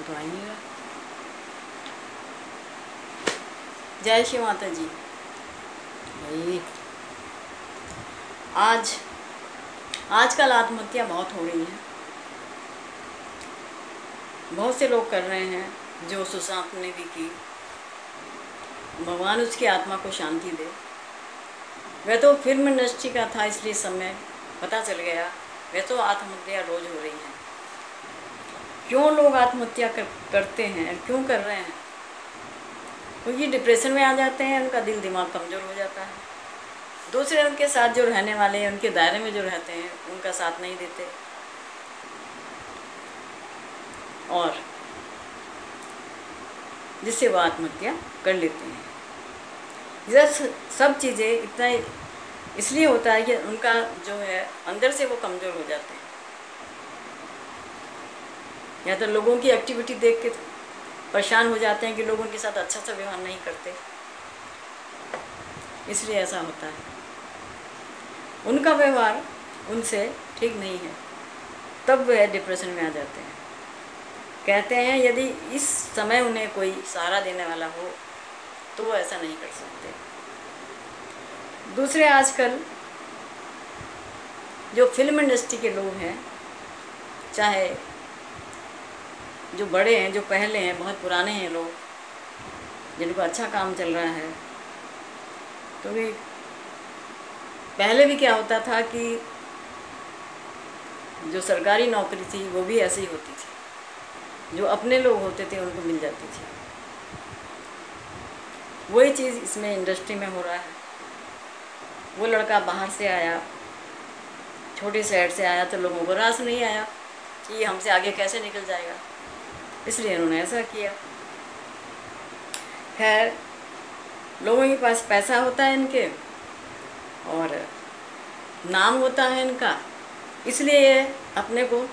तो आ ही नहीं रहा। जय श्री माता जी। भाई आजकल आत्महत्या बहुत हो रही है। बहुत से लोग कर रहे हैं। जो सुशांत ने भी की, भगवान उसकी आत्मा को शांति दे। वह तो फिल्म इंडस्ट्री का था, इसलिए समय पता चल गया। वह तो आत्महत्या रोज हो रही है। क्यों लोग आत्महत्या करते हैं, क्यों कर रहे हैं? क्योंकि डिप्रेशन में आ जाते हैं, उनका दिल दिमाग कमज़ोर हो जाता है। दूसरे उनके साथ जो रहने वाले हैं, उनके दायरे में जो रहते हैं, उनका साथ नहीं देते और जिससे वो आत्महत्या कर लेते हैं। यह सब चीज़ें इतना इसलिए होता है कि उनका जो है अंदर से वो कमज़ोर हो जाते हैं, या तो लोगों की एक्टिविटी देख के परेशान हो जाते हैं कि लोग उनके साथ अच्छा सा व्यवहार नहीं करते, इसलिए ऐसा होता है। उनका व्यवहार उनसे ठीक नहीं है, तब वह डिप्रेशन में आ जाते हैं। कहते हैं यदि इस समय उन्हें कोई सहारा देने वाला हो तो वो ऐसा नहीं कर सकते। दूसरे आजकल जो फिल्म इंडस्ट्री के लोग हैं, चाहे जो बड़े हैं, जो पहले हैं, बहुत पुराने हैं लोग, जिनको अच्छा काम चल रहा है, तो भी पहले भी क्या होता था कि जो सरकारी नौकरी थी वो भी ऐसे ही होती थी, जो अपने लोग होते थे उनको मिल जाती थी। वही चीज़ इसमें इंडस्ट्री में हो रहा है। वो लड़का बाहर से आया, छोटे शहर से आया, तो लोगों को रास नहीं आया कि ये हमसे आगे कैसे निकल जाएगा, इसलिए उन्होंने ऐसा किया। खैर, लोगों के पास पैसा होता है इनके और नाम होता है इनका, इसलिए ये अपने को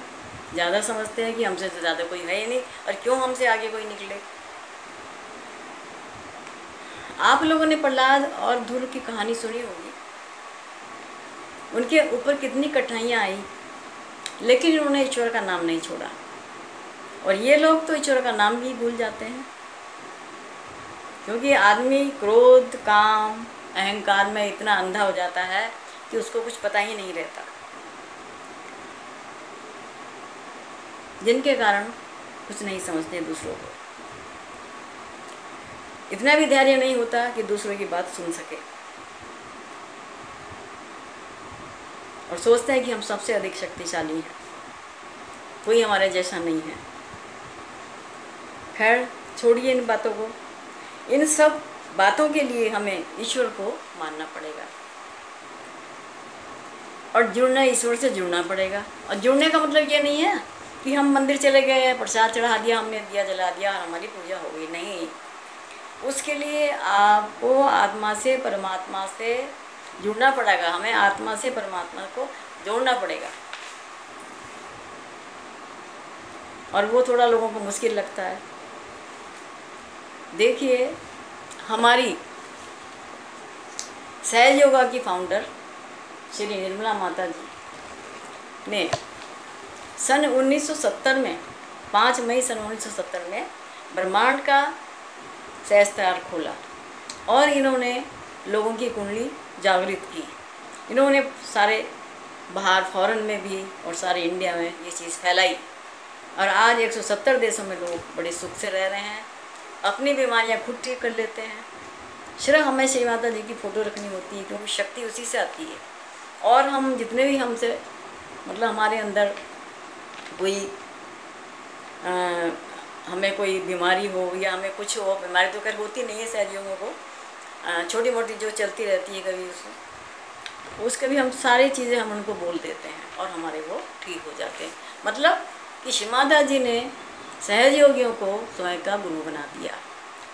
ज़्यादा समझते हैं कि हमसे तो ज़्यादा कोई है ही नहीं, और क्यों हमसे आगे कोई निकले। आप लोगों ने प्रहलाद और ध्रुव की कहानी सुनी होगी। उनके ऊपर कितनी कठिनाइयाँ आई, लेकिन उन्होंने ईश्वर का नाम नहीं छोड़ा। और ये लोग तो ईश्वर का नाम भी भूल जाते हैं, क्योंकि आदमी क्रोध, काम, अहंकार में इतना अंधा हो जाता है कि उसको कुछ पता ही नहीं रहता, जिनके कारण कुछ नहीं समझते दूसरों को। इतना भी धैर्य नहीं होता कि दूसरों की बात सुन सके, और सोचते हैं कि हम सबसे अधिक शक्तिशाली हैं, कोई हमारे जैसा नहीं है। खैर, छोड़िए इन बातों को। इन सब बातों के लिए हमें ईश्वर को मानना पड़ेगा और जुड़ना, ईश्वर से जुड़ना पड़ेगा। और जुड़ने का मतलब ये नहीं है कि हम मंदिर चले गए, प्रसाद चढ़ा दिया, हमने दिया जला दिया और हमारी पूजा हो गई। नहीं, उसके लिए आपको आत्मा से, परमात्मा से जुड़ना पड़ेगा। हमें आत्मा से परमात्मा को जोड़ना पड़ेगा, और वो थोड़ा लोगों को मुश्किल लगता है। देखिए, हमारी सहज योगा की फाउंडर श्री निर्मला माता जी ने सन 1970 में, 5 मई सन 1970 में ब्रह्मांड का सहस्त्रार खोला, और इन्होंने लोगों की कुंडली जागृत की। इन्होंने सारे बाहर फॉरेन में भी और सारे इंडिया में ये चीज़ फैलाई, और आज 170 देशों में लोग बड़े सुख से रह रहे हैं, अपनी बीमारियां खुद ठीक कर लेते हैं। सिर्फ हमें श्री माता जी की फ़ोटो रखनी होती है, क्योंकि शक्ति उसी से आती है। और हम जितने भी हमसे, मतलब हमारे अंदर कोई हमें कोई बीमारी हो या हमें कुछ हो, बीमारी तो खैर होती नहीं है सहयोगियों को, छोटी मोटी जो चलती रहती है कभी उसके भी हम सारी चीज़ें हम उनको बोल देते हैं और हमारे वो ठीक हो जाते हैं। मतलब कि श्री माता जी ने सहयोगियों को स्वयं का गुरु बना दिया,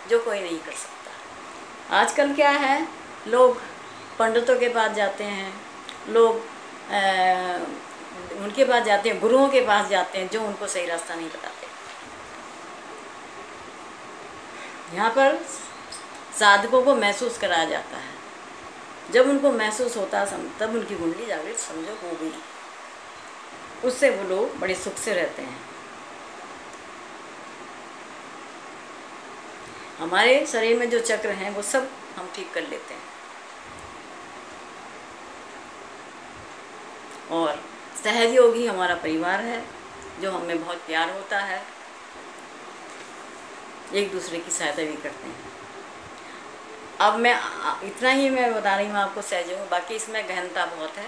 जो कोई नहीं कर सकता। आजकल क्या है, लोग पंडितों के पास जाते हैं, लोग उनके पास जाते हैं, गुरुओं के पास जाते हैं, जो उनको सही रास्ता नहीं बताते। यहाँ पर साधकों को महसूस कराया जाता है, जब उनको महसूस होता तब उनकी कुंडली जागृत समझो हो गई, उससे वो लोग बड़े सुख से रहते हैं। हमारे शरीर में जो चक्र हैं वो सब हम ठीक कर लेते हैं। और सहयोगी हमारा परिवार है जो हमें बहुत प्यार होता है, एक दूसरे की सहायता भी करते हैं। अब मैं इतना ही मैं बता रही हूँ आपको सहयोग, बाकी इसमें गहनता बहुत है,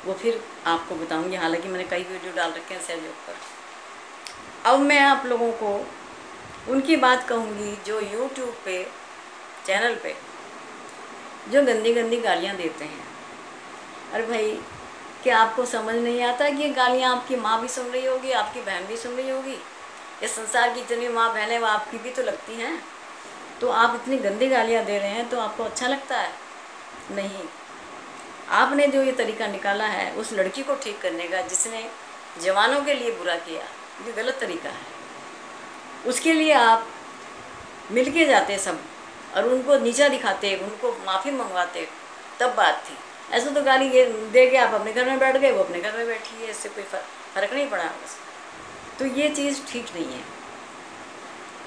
वो फिर आपको बताऊंगी। हालांकि मैंने कई वीडियो डाल रखे हैं सहयोग पर। अब मैं आप लोगों को उनकी बात कहूँगी जो यूट्यूब पे चैनल पे जो गंदी गंदी गालियाँ देते हैं। अरे भाई, क्या आपको समझ नहीं आता कि ये गालियाँ आपकी माँ भी सुन रही होगी, आपकी बहन भी सुन रही होगी? इस संसार की जितनी माँ बहनें वो आपकी भी तो लगती हैं। तो आप इतनी गंदी गालियाँ दे रहे हैं तो आपको अच्छा लगता है? नहीं। आपने जो ये तरीका निकाला है उस लड़की को ठीक करने का जिसने जवानों के लिए बुरा किया, ये गलत तरीका है। उसके लिए आप मिल के जाते सब और उनको नीचा दिखाते, उनको माफ़ी मंगवाते, तब बात थी। ऐसे तो गाली दे के आप अपने घर में बैठ गए, वो अपने घर में बैठी है, इससे कोई फ़र्क नहीं पड़ा बस। तो ये चीज़ ठीक नहीं है,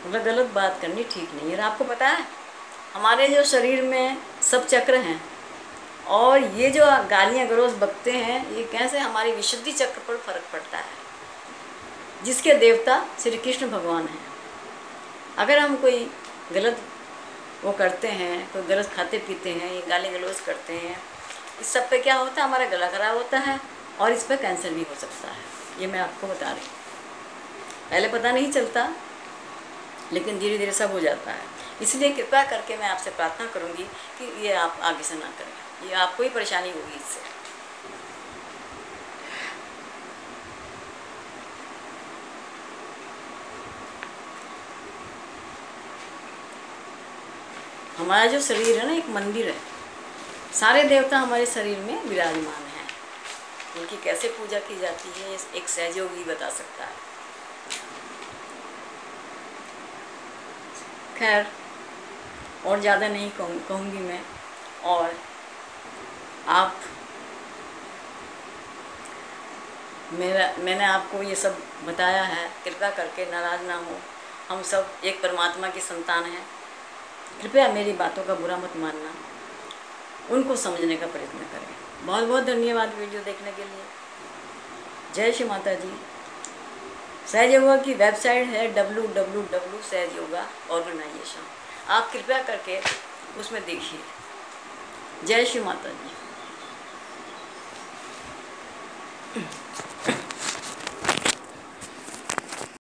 मतलब गलत बात करनी ठीक नहीं है। और आपको पता है हमारे जो शरीर में सब चक्र हैं और ये जो गालियाँ गलौज बकते हैं, ये कैसे हमारी विशुद्धि चक्र पर फर्क पड़ता है, जिसके देवता श्री कृष्ण भगवान हैं। अगर हम कोई गलत वो करते हैं, कोई गलत खाते पीते हैं, ये गाली गलौज करते हैं, इस सब पे क्या होता है, हमारा गला खराब होता है और इस पर कैंसर भी हो सकता है। ये मैं आपको बता रही हूँ। पहले पता नहीं चलता, लेकिन धीरे धीरे सब हो जाता है। इसलिए कृपया करके मैं आपसे प्रार्थना करूँगी कि ये आप आगे से ना करें, ये आपको ही परेशानी होगी इससे। हमारा जो शरीर है ना, एक मंदिर है। सारे देवता हमारे शरीर में विराजमान हैं। उनकी कैसे पूजा की जाती है एक सहयोगी बता सकता है। खैर, और ज़्यादा नहीं कहूँगी मैं। और आप मैंने आपको ये सब बताया है, कृपया करके नाराज़ ना हो। हम सब एक परमात्मा की संतान हैं। कृपया मेरी बातों का बुरा मत मानना, उनको समझने का प्रयत्न करें। बहुत बहुत धन्यवाद वीडियो देखने के लिए। जय श्री माता जी। सहज योगा की वेबसाइट है www.सहजयोगा ऑर्गेनाइजेशन। आप कृपया करके उसमें देखिए। जय श्री माता जी।